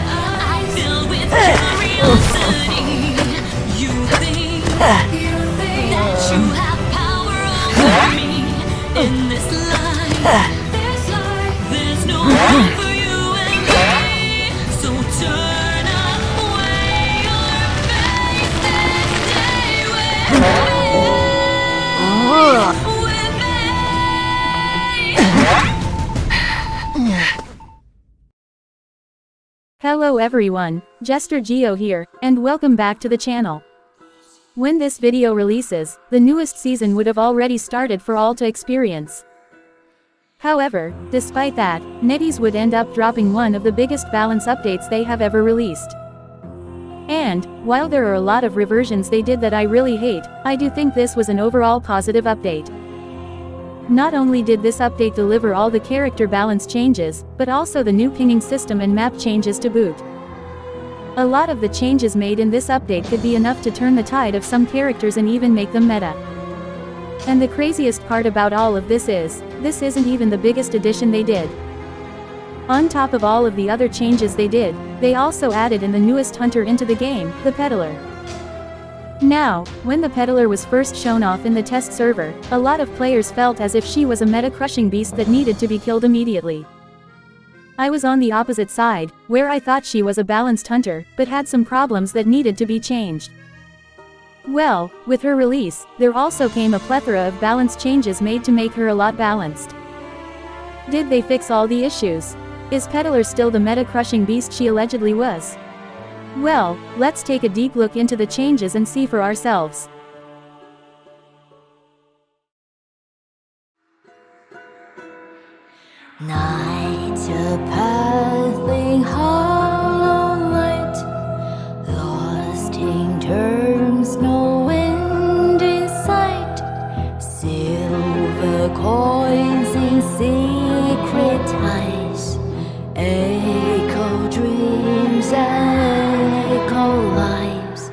eyes filled with curiosity. You think that you have power over me in this life. There's no hope for you and me. So turn away your face and stay with me. Hello everyone, JesterGio here, and welcome back to the channel. When this video releases, the newest season would have already started for all to experience. However, despite that, NetEase would end up dropping one of the biggest balance updates they have ever released. And, while there are a lot of reversions they did that I really hate, I do think this was an overall positive update. Not only did this update deliver all the character balance changes, but also the new pinging system and map changes to boot. A lot of the changes made in this update could be enough to turn the tide of some characters and even make them meta. And the craziest part about all of this isn't even the biggest addition they did. On top of all of the other changes they did, they also added in the newest hunter into the game, the Peddler. Now, when the Peddler was first shown off in the test server, a lot of players felt as if she was a meta-crushing beast that needed to be killed immediately. I was on the opposite side, where I thought she was a balanced hunter, but had some problems that needed to be changed. Well, with her release, there also came a plethora of balance changes made to make her a lot balanced. Did they fix all the issues? Is Peddler still the meta-crushing beast she allegedly was? Well, let's take a deep look into the changes and see for ourselves. Night, a pathing hollow light, lost in terms, no wind in sight. Silver coins in secret ties, echo dreams and echo lives.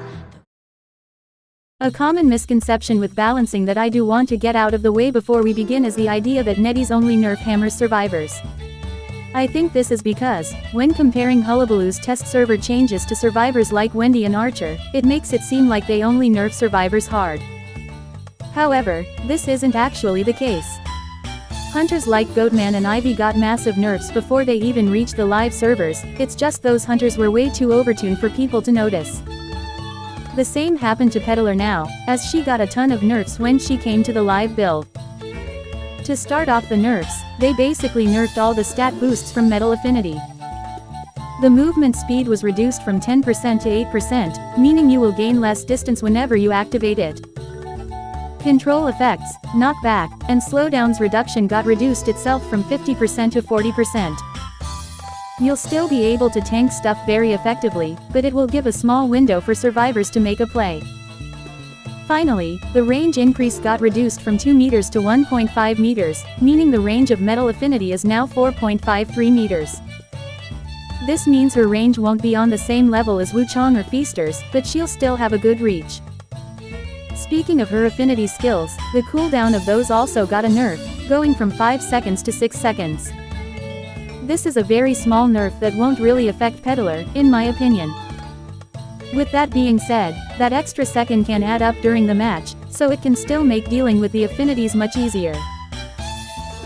A common misconception with balancing that I do want to get out of the way before we begin is the idea that NetEase only nerf hammers survivors. I think this is because, when comparing Hullabaloo's test server changes to survivors like Wendy and Archer, it makes it seem like they only nerf survivors hard. However, this isn't actually the case. Hunters like Goatman and Ivy got massive nerfs before they even reached the live servers, it's just those hunters were way too overtuned for people to notice. The same happened to Peddler now, as she got a ton of nerfs when she came to the live build. To start off the nerfs, they basically nerfed all the stat boosts from Metal Affinity. The movement speed was reduced from 10% to 8%, meaning you will gain less distance whenever you activate it. Control effects, knockback, and slowdowns reduction got reduced itself from 50% to 40%. You'll still be able to tank stuff very effectively, but it will give a small window for survivors to make a play. Finally, the range increase got reduced from 2 meters to 1.5 meters, meaning the range of Metal Affinity is now 4.53 meters. This means her range won't be on the same level as Wuchang or Feasters, but she'll still have a good reach. Speaking of her affinity skills, the cooldown of those also got a nerf, going from 5 seconds to 6 seconds. This is a very small nerf that won't really affect Peddler, in my opinion. With that being said, that extra second can add up during the match, so it can still make dealing with the affinities much easier.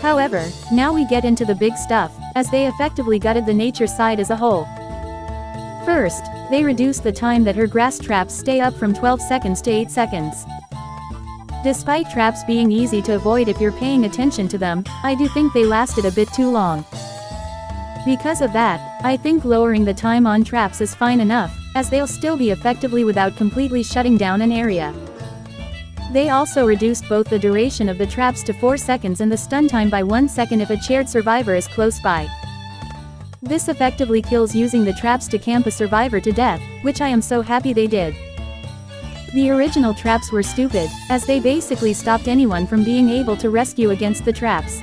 However, now we get into the big stuff, as they effectively gutted the nature side as a whole. First, they reduced the time that her grass traps stay up from 12 seconds to 8 seconds. Despite traps being easy to avoid if you're paying attention to them, I do think they lasted a bit too long. Because of that, I think lowering the time on traps is fine enough, as they'll still be effectively without completely shutting down an area. They also reduced both the duration of the traps to 4 seconds and the stun time by 1 second if a shared survivor is close by. This effectively kills using the traps to camp a survivor to death, which I am so happy they did. The original traps were stupid, as they basically stopped anyone from being able to rescue against the traps.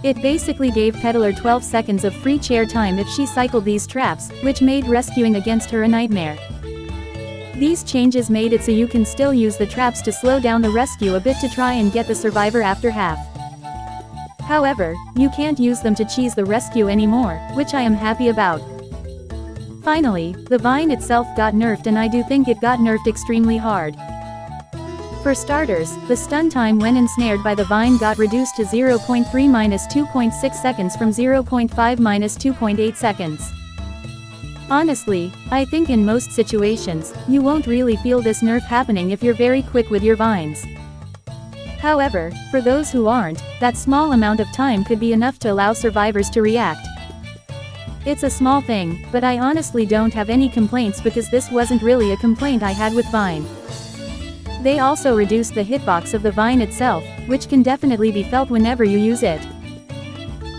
It basically gave Peddler 12 seconds of free chair time if she cycled these traps, which made rescuing against her a nightmare. These changes made it so you can still use the traps to slow down the rescue a bit to try and get the survivor after half. However, you can't use them to cheese the rescue anymore, which I am happy about. Finally, the vine itself got nerfed, and I do think it got nerfed extremely hard. For starters, the stun time when ensnared by the vine got reduced to 0.3 - 2.6 seconds from 0.5 - 2.8 seconds. Honestly, I think in most situations, you won't really feel this nerf happening if you're very quick with your vines. However, for those who aren't, that small amount of time could be enough to allow survivors to react. It's a small thing, but I honestly don't have any complaints because this wasn't really a complaint I had with Vine. They also reduced the hitbox of the Vine itself, which can definitely be felt whenever you use it.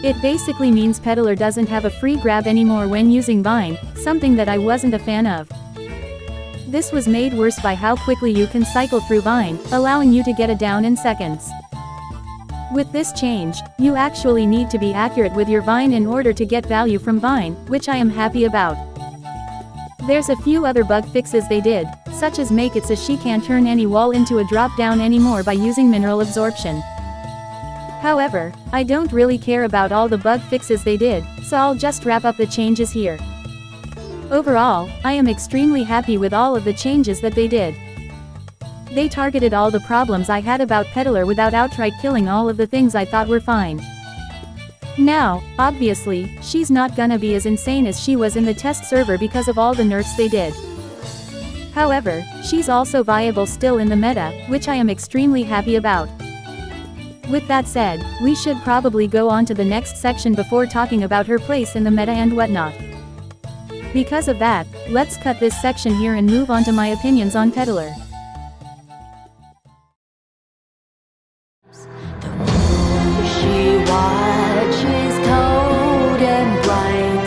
It basically means Peddler doesn't have a free grab anymore when using Vine, something that I wasn't a fan of. This was made worse by how quickly you can cycle through Vine, allowing you to get a down in seconds. With this change, you actually need to be accurate with your Vine in order to get value from Vine, which I am happy about. There's a few other bug fixes they did, such as make it so she can't turn any wall into a drop down anymore by using mineral absorption. However, I don't really care about all the bug fixes they did, so I'll just wrap up the changes here. Overall, I am extremely happy with all of the changes that they did. They targeted all the problems I had about Peddler without outright killing all of the things I thought were fine. Now, obviously, she's not gonna be as insane as she was in the test server because of all the nerfs they did. However, she's also viable still in the meta, which I am extremely happy about. With that said, we should probably go on to the next section before talking about her place in the meta and whatnot. Because of that, let's cut this section here and move on to my opinions on Peddler. She watches cold and bright,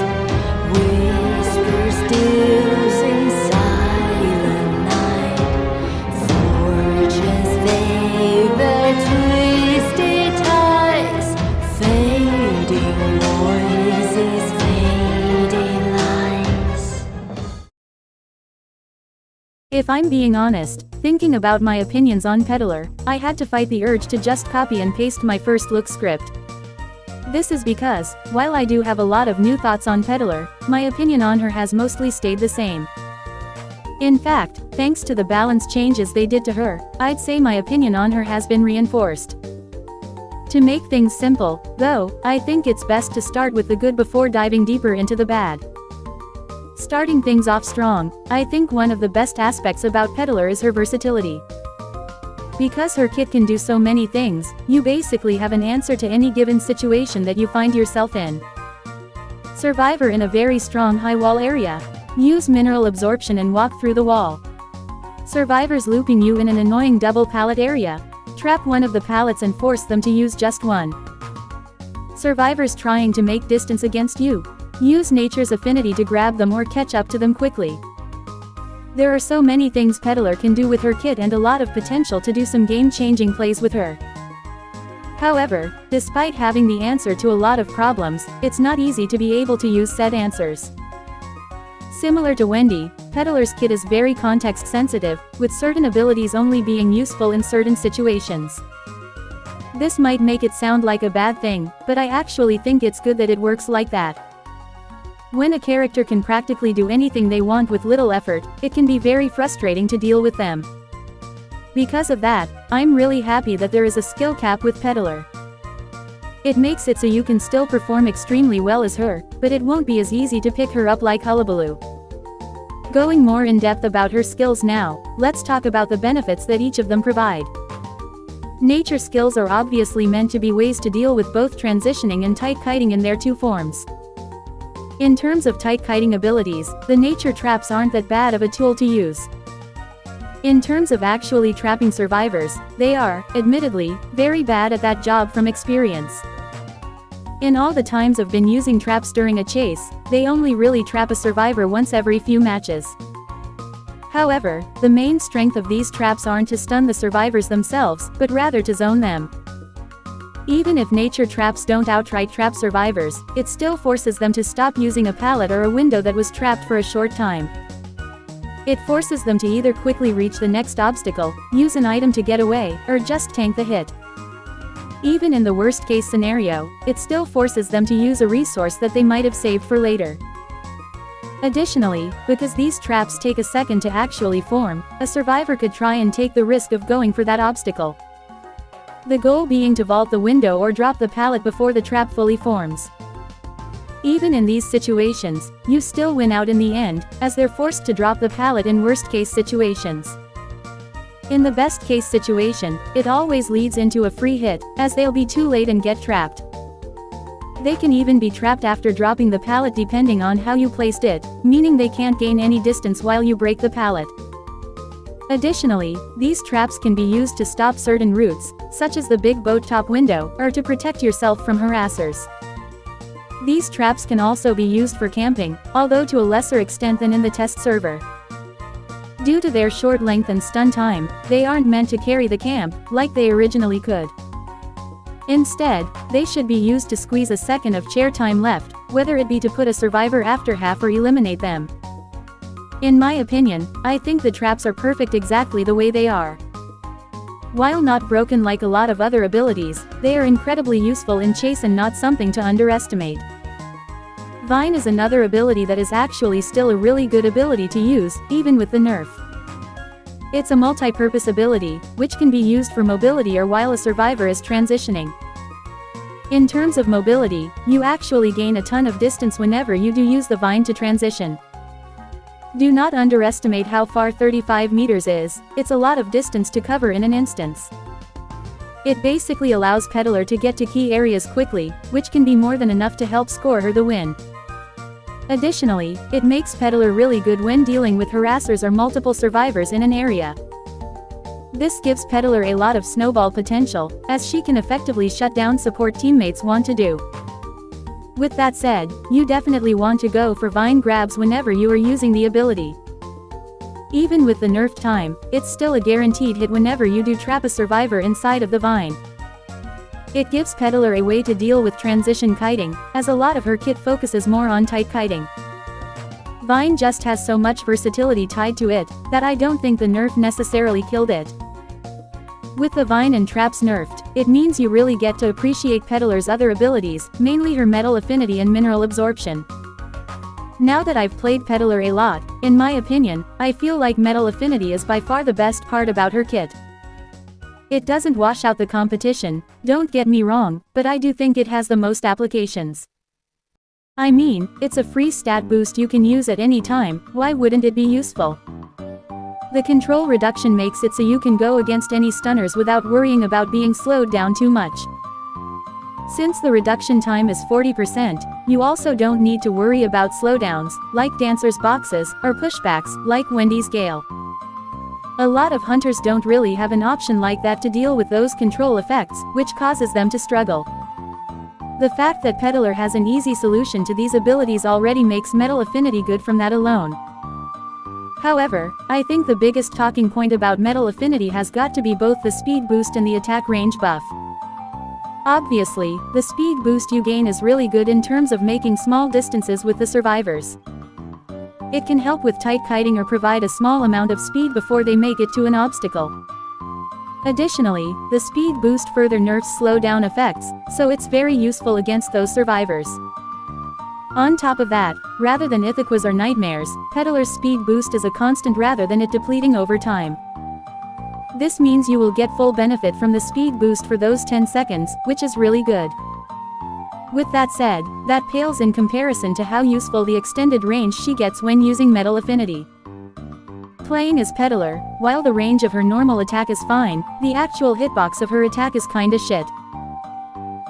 whispers stills in silent night, fortune's favor twisted ties, fading voices, fading lights. If I'm being honest, thinking about my opinions on Peddler, I had to fight the urge to just copy and paste my first look script. This is because, while I do have a lot of new thoughts on Peddler, my opinion on her has mostly stayed the same. In fact, thanks to the balance changes they did to her, I'd say my opinion on her has been reinforced. To make things simple, though, I think it's best to start with the good before diving deeper into the bad. Starting things off strong, I think one of the best aspects about Peddler is her versatility. Because her kit can do so many things, you basically have an answer to any given situation that you find yourself in. Survivor in a very strong high wall area. Use mineral absorption and walk through the wall. Survivors looping you in an annoying double pallet area. Trap one of the pallets and force them to use just one. Survivors trying to make distance against you. Use nature's affinity to grab them or catch up to them quickly. There are so many things Peddler can do with her kit and a lot of potential to do some game-changing plays with her. However, despite having the answer to a lot of problems, it's not easy to be able to use said answers. Similar to Wendy, Peddler's kit is very context-sensitive, with certain abilities only being useful in certain situations. This might make it sound like a bad thing, but I actually think it's good that it works like that. When a character can practically do anything they want with little effort, it can be very frustrating to deal with them. Because of that, I'm really happy that there is a skill cap with Peddler. It makes it so you can still perform extremely well as her, but it won't be as easy to pick her up like Hullabaloo. Going more in depth about her skills now, let's talk about the benefits that each of them provide. Nature skills are obviously meant to be ways to deal with both transitioning and tight kiting in their two forms. In terms of tight kiting abilities, the nature traps aren't that bad of a tool to use. In terms of actually trapping survivors, they are, admittedly, very bad at that job from experience. In all the times I've been using traps during a chase, they only really trap a survivor once every few matches. However, the main strength of these traps aren't to stun the survivors themselves, but rather to zone them. Even if nature traps don't outright trap survivors, it still forces them to stop using a pallet or a window that was trapped for a short time. It forces them to either quickly reach the next obstacle, use an item to get away, or just tank the hit. Even in the worst case scenario, it still forces them to use a resource that they might have saved for later. Additionally, because these traps take a second to actually form, a survivor could try and take the risk of going for that obstacle. The goal being to vault the window or drop the pallet before the trap fully forms. Even in these situations, you still win out in the end, as they're forced to drop the pallet in worst case situations. In the best case situation, it always leads into a free hit, as they'll be too late and get trapped. They can even be trapped after dropping the pallet depending on how you placed it, meaning they can't gain any distance while you break the pallet. Additionally, these traps can be used to stop certain routes, such as the big boat top window, or to protect yourself from harassers. These traps can also be used for camping, although to a lesser extent than in the test server. Due to their short length and stun time, they aren't meant to carry the camp, like they originally could. Instead, they should be used to squeeze a second of chair time left, whether it be to put a survivor after half or eliminate them. In my opinion, I think the traps are perfect exactly the way they are. While not broken like a lot of other abilities, they are incredibly useful in chase and not something to underestimate. Vine is another ability that is actually still a really good ability to use, even with the nerf. It's a multi-purpose ability, which can be used for mobility or while a survivor is transitioning. In terms of mobility, you actually gain a ton of distance whenever you do use the vine to transition. Do not underestimate how far 35 meters is, it's a lot of distance to cover in an instance. It basically allows Peddler to get to key areas quickly, which can be more than enough to help score her the win. Additionally, it makes Peddler really good when dealing with harassers or multiple survivors in an area. This gives Peddler a lot of snowball potential, as she can effectively shut down support teammates want to do. With that said, you definitely want to go for vine grabs whenever you are using the ability. Even with the nerfed time, it's still a guaranteed hit whenever you do trap a survivor inside of the vine. It gives Peddler a way to deal with transition kiting, as a lot of her kit focuses more on tight kiting. Vine just has so much versatility tied to it, that I don't think the nerf necessarily killed it. With the vine and traps nerfed, it means you really get to appreciate Peddler's other abilities, mainly her metal affinity and mineral absorption. Now that I've played Peddler a lot, in my opinion, I feel like metal affinity is by far the best part about her kit. It doesn't wash out the competition, don't get me wrong, but I do think it has the most applications. I mean, it's a free stat boost you can use at any time, why wouldn't it be useful? The control reduction makes it so you can go against any stunners without worrying about being slowed down too much. Since the reduction time is 40%, you also don't need to worry about slowdowns, like Dancer's boxes, or pushbacks, like Wendy's Gale. A lot of hunters don't really have an option like that to deal with those control effects, which causes them to struggle. The fact that Peddler has an easy solution to these abilities already makes metal affinity good from that alone. However, I think the biggest talking point about metal affinity has got to be both the speed boost and the attack range buff. Obviously, the speed boost you gain is really good in terms of making small distances with the survivors. It can help with tight kiting or provide a small amount of speed before they make it to an obstacle. Additionally, the speed boost further nerfs slowdown effects, so it's very useful against those survivors. On top of that, rather than Ithaquas or Nightmares, Peddler's speed boost is a constant rather than it depleting over time. This means you will get full benefit from the speed boost for those 10 seconds, which is really good. With that said, that pales in comparison to how useful the extended range she gets when using metal affinity. Playing as Peddler, while the range of her normal attack is fine, the actual hitbox of her attack is kinda shit.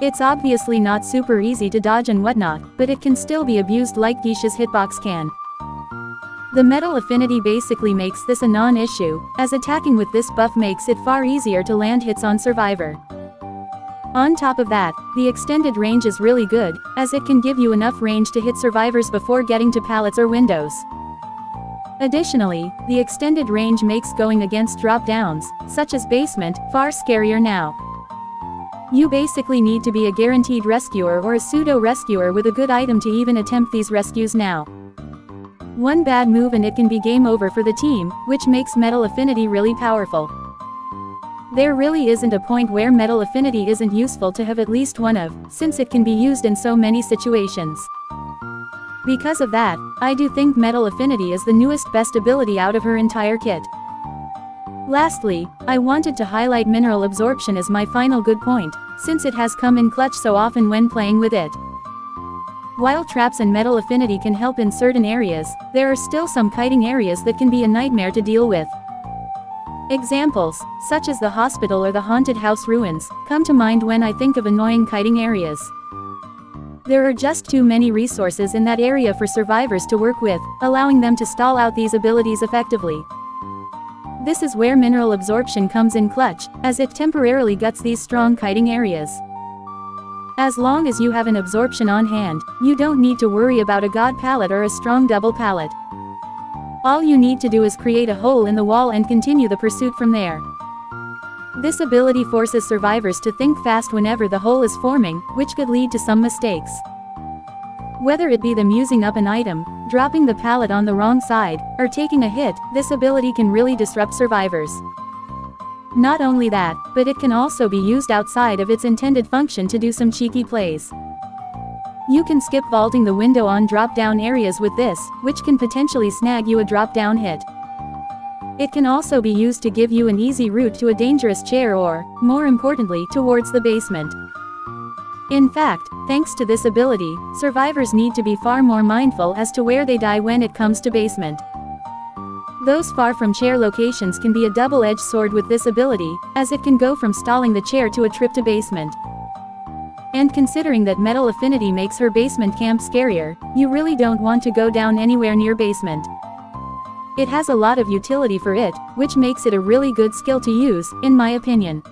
It's obviously not super easy to dodge and whatnot, but it can still be abused like Geisha's hitbox can. The metal affinity basically makes this a non-issue, as attacking with this buff makes it far easier to land hits on Survivor. On top of that, the extended range is really good, as it can give you enough range to hit survivors before getting to pallets or windows. Additionally, the extended range makes going against drop-downs, such as basement, far scarier now. You basically need to be a guaranteed rescuer or a pseudo-rescuer with a good item to even attempt these rescues now. One bad move and it can be game over for the team, which makes Metal Affinity really powerful. There really isn't a point where Metal Affinity isn't useful to have at least one of, since it can be used in so many situations. Because of that, I do think Metal Affinity is the newest best ability out of her entire kit. Lastly, I wanted to highlight Mineral Absorption as my final good point, since it has come in clutch so often when playing with it. While traps and Metal Affinity can help in certain areas, there are still some kiting areas that can be a nightmare to deal with. Examples, such as the hospital or the haunted house ruins, come to mind when I think of annoying kiting areas. There are just too many resources in that area for survivors to work with, allowing them to stall out these abilities effectively. This is where Mineral Absorption comes in clutch, as it temporarily guts these strong kiting areas. As long as you have an absorption on hand, you don't need to worry about a god pallet or a strong double pallet. All you need to do is create a hole in the wall and continue the pursuit from there. This ability forces survivors to think fast whenever the hole is forming, which could lead to some mistakes. Whether it be them using up an item, dropping the pallet on the wrong side, or taking a hit, this ability can really disrupt survivors. Not only that, but it can also be used outside of its intended function to do some cheeky plays. You can skip vaulting the window on drop-down areas with this, which can potentially snag you a drop-down hit. It can also be used to give you an easy route to a dangerous chair or, more importantly, towards the basement. In fact, thanks to this ability, survivors need to be far more mindful as to where they die when it comes to basement. Those far from chair locations can be a double-edged sword with this ability, as it can go from stalling the chair to a trip to basement. And considering that Metal Affinity makes her basement camp scarier, you really don't want to go down anywhere near basement. It has a lot of utility for it, which makes it a really good skill to use, in my opinion.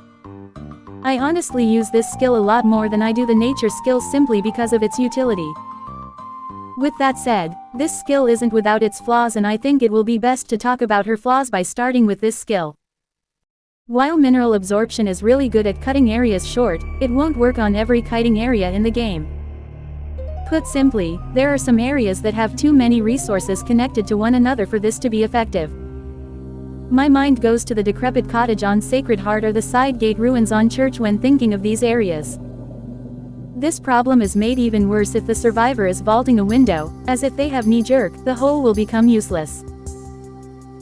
I honestly use this skill a lot more than I do the nature skills simply because of its utility. With that said, this skill isn't without its flaws and I think it will be best to talk about her flaws by starting with this skill. While Mineral Absorption is really good at cutting areas short, it won't work on every kiting area in the game. Put simply, there are some areas that have too many resources connected to one another for this to be effective. My mind goes to the decrepit cottage on Sacred Heart or the side gate ruins on Church when thinking of these areas. This problem is made even worse if the survivor is vaulting a window, as if they have knee-jerk, the hole will become useless.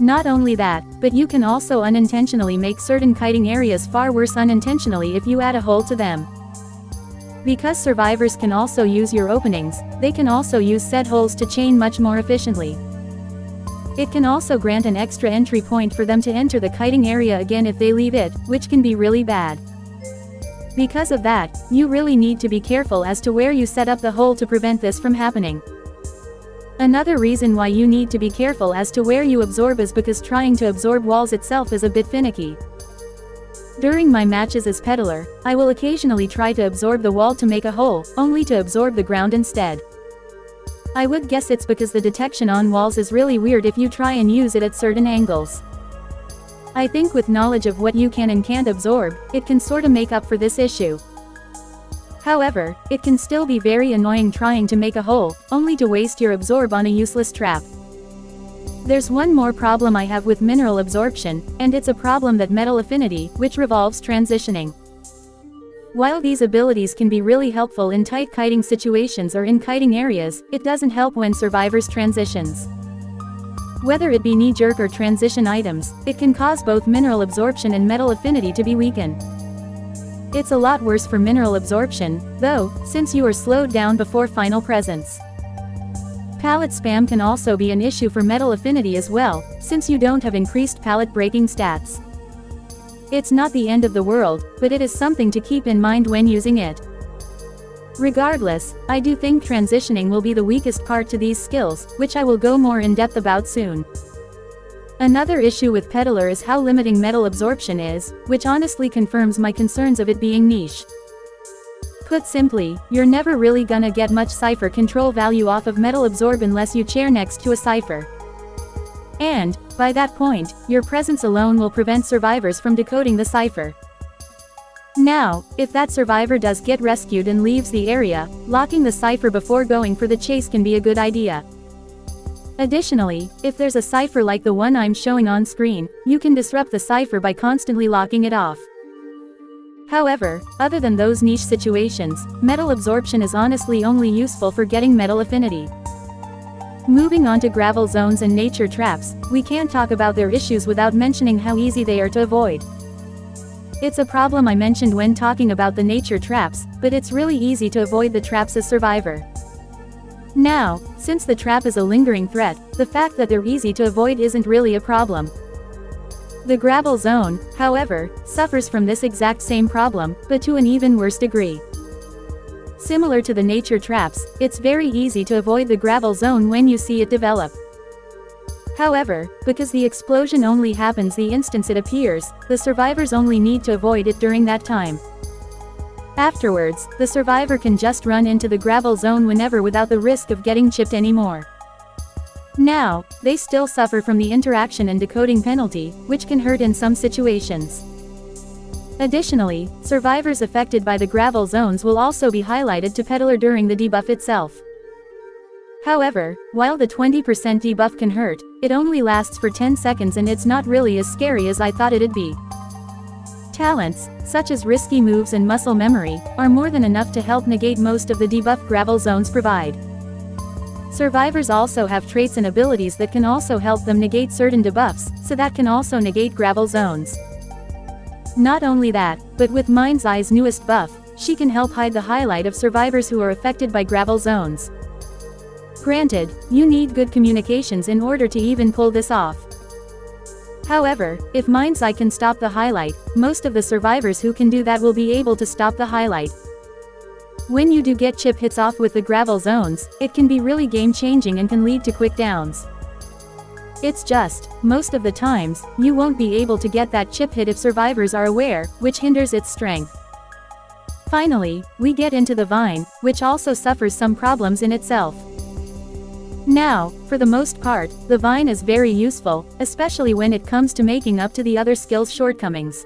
Not only that, but you can also unintentionally make certain kiting areas far worse unintentionally if you add a hole to them. Because survivors can also use your openings, they can also use said holes to chain much more efficiently. It can also grant an extra entry point for them to enter the kiting area again if they leave it, which can be really bad. Because of that, you really need to be careful as to where you set up the hole to prevent this from happening. Another reason why you need to be careful as to where you absorb is because trying to absorb walls itself is a bit finicky. During my matches as Peddler, I will occasionally try to absorb the wall to make a hole, only to absorb the ground instead. I would guess it's because the detection on walls is really weird if you try and use it at certain angles. I think with knowledge of what you can and can't absorb, it can sorta make up for this issue. However, it can still be very annoying trying to make a hole, only to waste your absorb on a useless trap. There's one more problem I have with Mineral Absorption, and it's a problem that Metal Affinity, which revolves transitioning. While these abilities can be really helpful in tight kiting situations or in kiting areas, it doesn't help when survivors transitions. Whether it be knee-jerk or transition items, it can cause both Mineral Absorption and Metal Affinity to be weakened. It's a lot worse for Mineral Absorption, though, since you are slowed down before final presence. Pallet spam can also be an issue for Metal Affinity as well, since you don't have increased pallet breaking stats. It's not the end of the world, but it is something to keep in mind when using it. Regardless, I do think transitioning will be the weakest part to these skills, which I will go more in depth about soon. Another issue with Peddler is how limiting Metal Absorption is, which honestly confirms my concerns of it being niche. Put simply, you're never really gonna get much cipher control value off of Metal Absorb unless you chair next to a cipher. And, by that point, your presence alone will prevent survivors from decoding the cipher. Now, if that survivor does get rescued and leaves the area, locking the cipher before going for the chase can be a good idea. Additionally, if there's a cipher like the one I'm showing on screen, you can disrupt the cipher by constantly locking it off. However, other than those niche situations, metal absorption is honestly only useful for getting metal affinity. Moving on to gravel zones and nature traps, we can't talk about their issues without mentioning how easy they are to avoid. It's a problem I mentioned when talking about the nature traps, but it's really easy to avoid the traps as Survivor. Now, since the trap is a lingering threat, the fact that they're easy to avoid isn't really a problem. The gravel zone, however, suffers from this exact same problem, but to an even worse degree. Similar to the nature traps, it's very easy to avoid the gravel zone when you see it develop. However, because the explosion only happens the instant it appears, the survivors only need to avoid it during that time. Afterwards, the survivor can just run into the gravel zone whenever without the risk of getting chipped anymore. Now, they still suffer from the interaction and decoding penalty, which can hurt in some situations. Additionally, survivors affected by the gravel zones will also be highlighted to Peddler during the debuff itself. However, while the 20% debuff can hurt, it only lasts for 10 seconds and it's not really as scary as I thought it'd be. Talents, such as risky moves and muscle memory, are more than enough to help negate most of the debuff gravel zones provide. Survivors also have traits and abilities that can also help them negate certain debuffs, so that can also negate gravel zones. Not only that, but with Mind's Eye's newest buff, she can help hide the highlight of survivors who are affected by gravel zones. Granted, you need good communications in order to even pull this off. However, if Mind's Eye can stop the highlight, most of the survivors who can do that will be able to stop the highlight. When you do get chip hits off with the gravel zones, it can be really game-changing and can lead to quick downs. It's just, most of the times, you won't be able to get that chip hit if survivors are aware, which hinders its strength. Finally, we get into the vine, which also suffers some problems in itself. Now, for the most part, the vine is very useful, especially when it comes to making up to the other skills' shortcomings.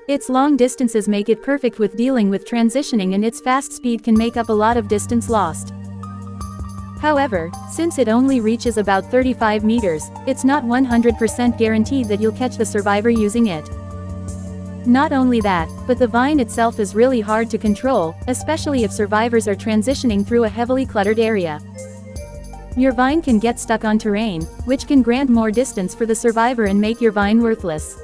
Its long distances make it perfect with dealing with transitioning and its fast speed can make up a lot of distance lost. However, since it only reaches about 35 meters, it's not 100% guaranteed that you'll catch the survivor using it. Not only that, but the vine itself is really hard to control, especially if survivors are transitioning through a heavily cluttered area. Your vine can get stuck on terrain, which can grant more distance for the survivor and make your vine worthless.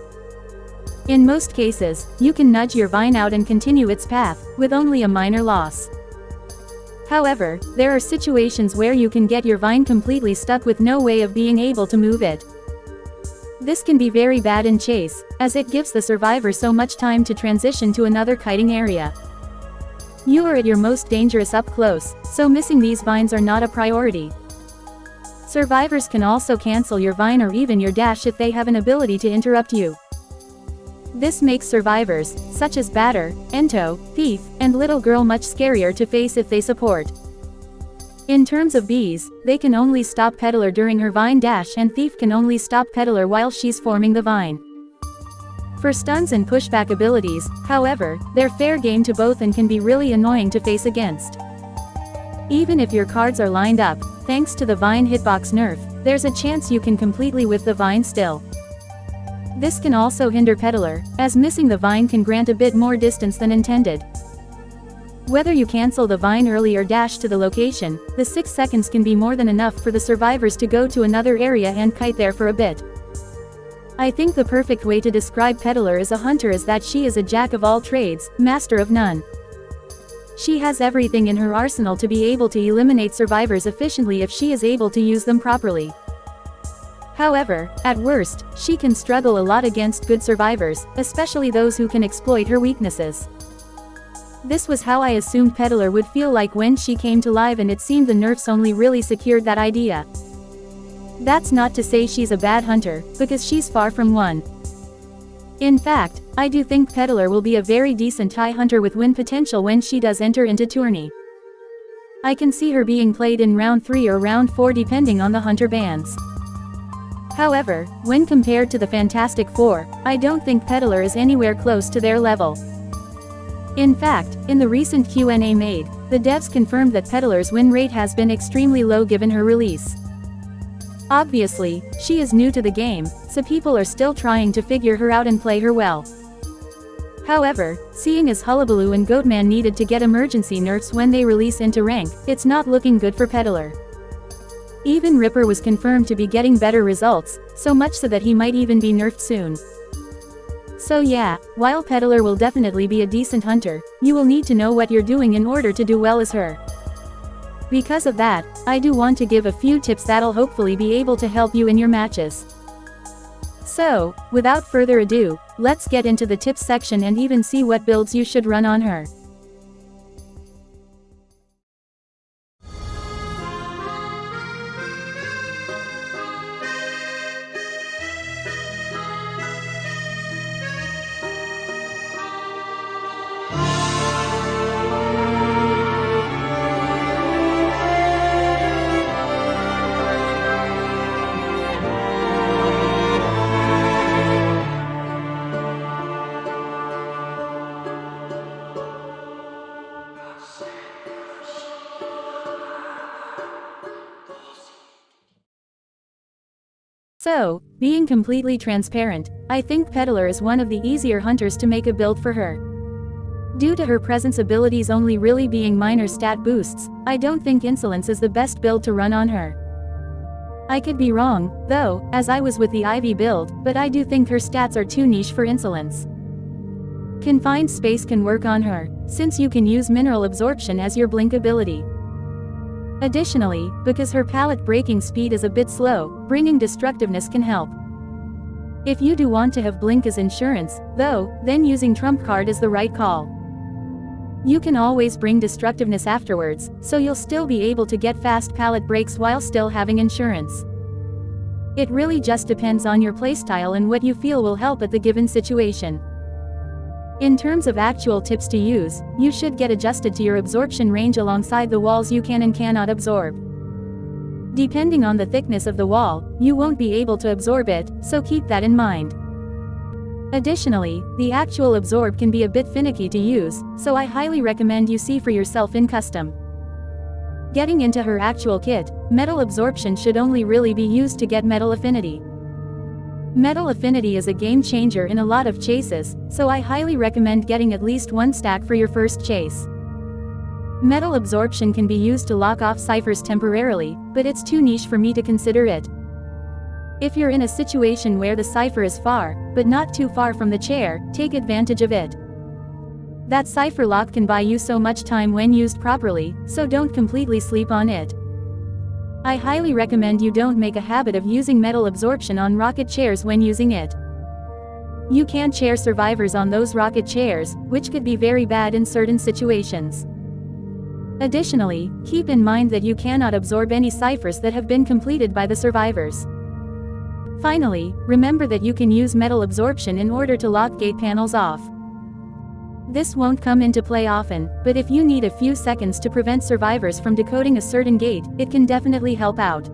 In most cases, you can nudge your vine out and continue its path, with only a minor loss. However, there are situations where you can get your vine completely stuck with no way of being able to move it. This can be very bad in chase, as it gives the survivor so much time to transition to another kiting area. You are at your most dangerous up close, so missing these vines are not a priority. Survivors can also cancel your vine or even your dash if they have an ability to interrupt you. This makes survivors, such as Batter, Ento, Thief, and Little Girl much scarier to face if they support. In terms of bees, they can only stop Peddler during her vine dash and Thief can only stop Peddler while she's forming the vine. For stuns and pushback abilities, however, they're fair game to both and can be really annoying to face against. Even if your cards are lined up, thanks to the vine hitbox nerf, there's a chance you can completely whiff the vine still. This can also hinder Peddler, as missing the vine can grant a bit more distance than intended. Whether you cancel the vine early or dash to the location, the 6 seconds can be more than enough for the survivors to go to another area and kite there for a bit. I think the perfect way to describe Peddler as a hunter is that she is a jack of all trades, master of none. She has everything in her arsenal to be able to eliminate survivors efficiently if she is able to use them properly. However, at worst, she can struggle a lot against good survivors, especially those who can exploit her weaknesses. This was how I assumed Peddler would feel like when she came to life, and it seemed the nerfs only really secured that idea. That's not to say she's a bad hunter, because she's far from one. In fact, I do think Peddler will be a very decent high hunter with win potential when she does enter into tourney. I can see her being played in round 3 or round 4 depending on the hunter bans. However, when compared to the Fantastic Four, I don't think Peddler is anywhere close to their level. In fact, in the recent Q&A made, the devs confirmed that Peddler's win rate has been extremely low given her release. Obviously, she is new to the game, so people are still trying to figure her out and play her well. However, seeing as Hullabaloo and Goatman needed to get emergency nerfs when they release into rank, it's not looking good for Peddler. Even Ripper was confirmed to be getting better results, so much so that he might even be nerfed soon. So yeah, while Peddler will definitely be a decent hunter, you will need to know what you're doing in order to do well as her. Because of that, I do want to give a few tips that'll hopefully be able to help you in your matches. So, without further ado, let's get into the tips section and even see what builds you should run on her. So, being completely transparent, I think Peddler is one of the easier hunters to make a build for her. Due to her presence abilities only really being minor stat boosts, I don't think Insolence is the best build to run on her. I could be wrong, though, as I was with the Ivy build, but I do think her stats are too niche for Insolence. Confined Space can work on her, since you can use Mineral Absorption as your blink ability. Additionally, because her pallet breaking speed is a bit slow, bringing destructiveness can help. If you do want to have blink as insurance, though, then using trump card is the right call. You can always bring destructiveness afterwards, so you'll still be able to get fast pallet breaks while still having insurance. It really just depends on your playstyle and what you feel will help at the given situation. In terms of actual tips to use, you should get adjusted to your absorption range alongside the walls you can and cannot absorb. Depending on the thickness of the wall, you won't be able to absorb it, so keep that in mind. Additionally, the actual absorb can be a bit finicky to use, so I highly recommend you see for yourself in custom. Getting into her actual kit, metal absorption should only really be used to get metal affinity. Metal affinity is a game changer in a lot of chases, so I highly recommend getting at least one stack for your first chase. Metal absorption can be used to lock off ciphers temporarily, but it's too niche for me to consider it. If you're in a situation where the cipher is far, but not too far from the chair, take advantage of it. That cipher lock can buy you so much time when used properly, so don't completely sleep on it. I highly recommend you don't make a habit of using metal absorption on rocket chairs when using it. You can chair survivors on those rocket chairs, which could be very bad in certain situations. Additionally, keep in mind that you cannot absorb any ciphers that have been completed by the survivors. Finally, remember that you can use metal absorption in order to lock gate panels off. This won't come into play often, but if you need a few seconds to prevent survivors from decoding a certain gate, it can definitely help out.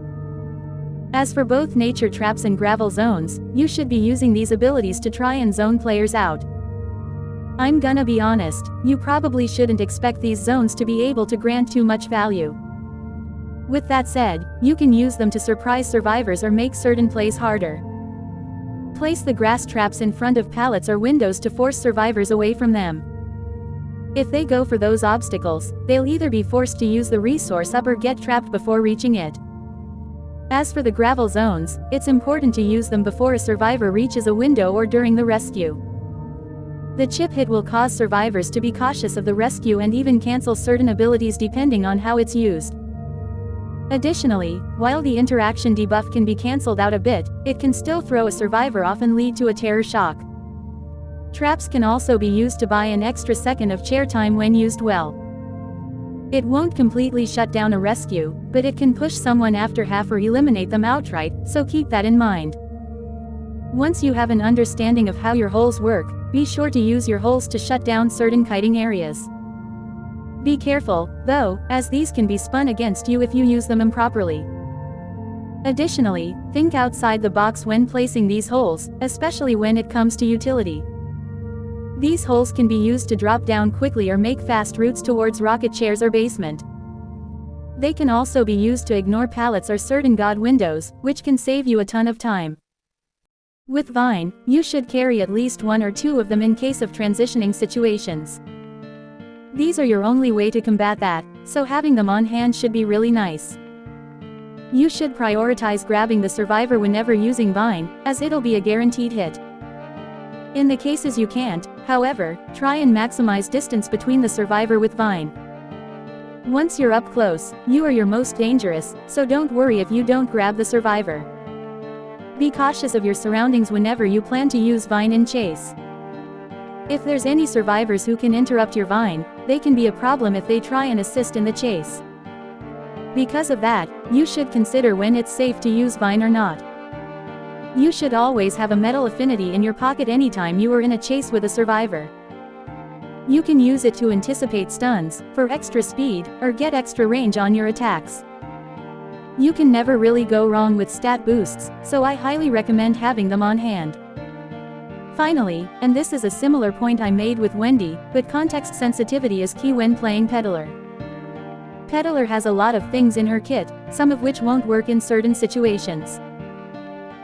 As for both nature traps and gravel zones, you should be using these abilities to try and zone players out. I'm gonna be honest, you probably shouldn't expect these zones to be able to grant too much value. With that said, you can use them to surprise survivors or make certain plays harder. Place the grass traps in front of pallets or windows to force survivors away from them. If they go for those obstacles, they'll either be forced to use the resource up or get trapped before reaching it. As for the gravel zones, it's important to use them before a survivor reaches a window or during the rescue. The chip hit will cause survivors to be cautious of the rescue and even cancel certain abilities depending on how it's used. Additionally, while the interaction debuff can be cancelled out a bit, it can still throw a survivor off and lead to a terror shock. Traps can also be used to buy an extra second of chair time when used well. It won't completely shut down a rescue, but it can push someone after half or eliminate them outright, so keep that in mind. Once you have an understanding of how your holes work, be sure to use your holes to shut down certain kiting areas. Be careful, though, as these can be spun against you if you use them improperly. Additionally, think outside the box when placing these holes, especially when it comes to utility. These holes can be used to drop down quickly or make fast routes towards rocket chairs or basement. They can also be used to ignore palettes or certain god windows, which can save you a ton of time. With Vine, you should carry at least one or two of them in case of transitioning situations. These are your only way to combat that, so having them on hand should be really nice. You should prioritize grabbing the survivor whenever using Vine, as it'll be a guaranteed hit. In the cases you can't, however, try and maximize distance between the survivor with Vine. Once you're up close, you are your most dangerous, so don't worry if you don't grab the survivor. Be cautious of your surroundings whenever you plan to use Vine in chase. If there's any survivors who can interrupt your Vine, they can be a problem if they try and assist in the chase. Because of that, you should consider when it's safe to use Vine or not. You should always have a metal affinity in your pocket anytime you are in a chase with a survivor. You can use it to anticipate stuns, for extra speed, or get extra range on your attacks. You can never really go wrong with stat boosts, so I highly recommend having them on hand. Finally, and this is a similar point I made with Wendy, but context sensitivity is key when playing Peddler. Peddler has a lot of things in her kit, some of which won't work in certain situations.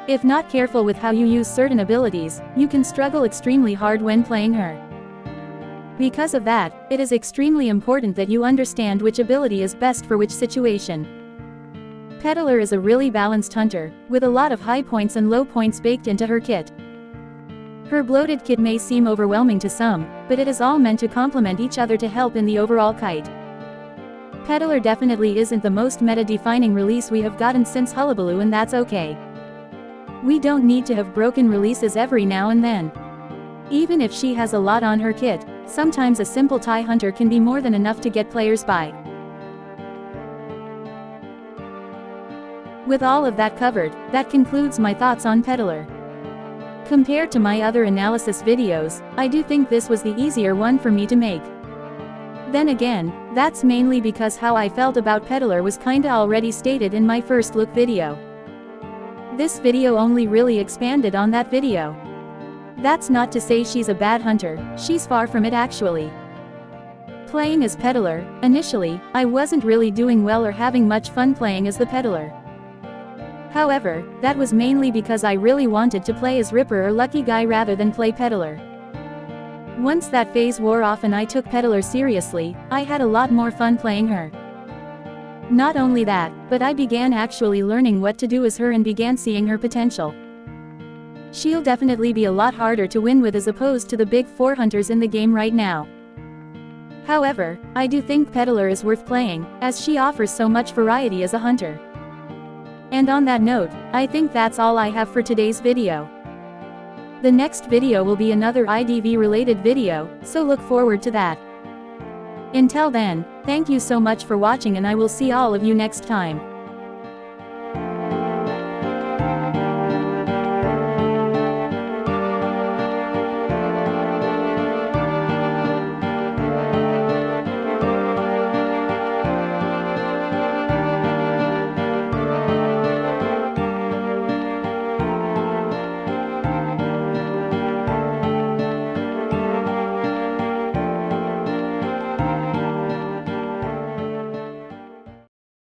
If not careful with how you use certain abilities, you can struggle extremely hard when playing her. Because of that, it is extremely important that you understand which ability is best for which situation. Peddler is a really balanced hunter, with a lot of high points and low points baked into her kit. Her bloated kit may seem overwhelming to some, but it is all meant to complement each other to help in the overall kite. Peddler definitely isn't the most meta-defining release we have gotten since Hullabaloo, and that's okay. We don't need to have broken releases every now and then. Even if she has a lot on her kit, sometimes a simple tie hunter can be more than enough to get players by. With all of that covered, that concludes my thoughts on Peddler. Compared to my other analysis videos, I do think this was the easier one for me to make. Then again, that's mainly because how I felt about Peddler was kinda already stated in my first look video. This video only really expanded on that video. That's not to say she's a bad hunter, she's far from it actually. Playing as Peddler, initially, I wasn't really doing well or having much fun playing as the Peddler. However, that was mainly because I really wanted to play as Ripper or Lucky Guy rather than play Peddler. Once that phase wore off and I took Peddler seriously, I had a lot more fun playing her. Not only that, but I began actually learning what to do as her and began seeing her potential. She'll definitely be a lot harder to win with as opposed to the big four hunters in the game right now. However, I do think Peddler is worth playing, as she offers so much variety as a hunter. And on that note, I think that's all I have for today's video. The next video will be another IDV related video, so look forward to that. Until then, thank you so much for watching and I will see all of you next time.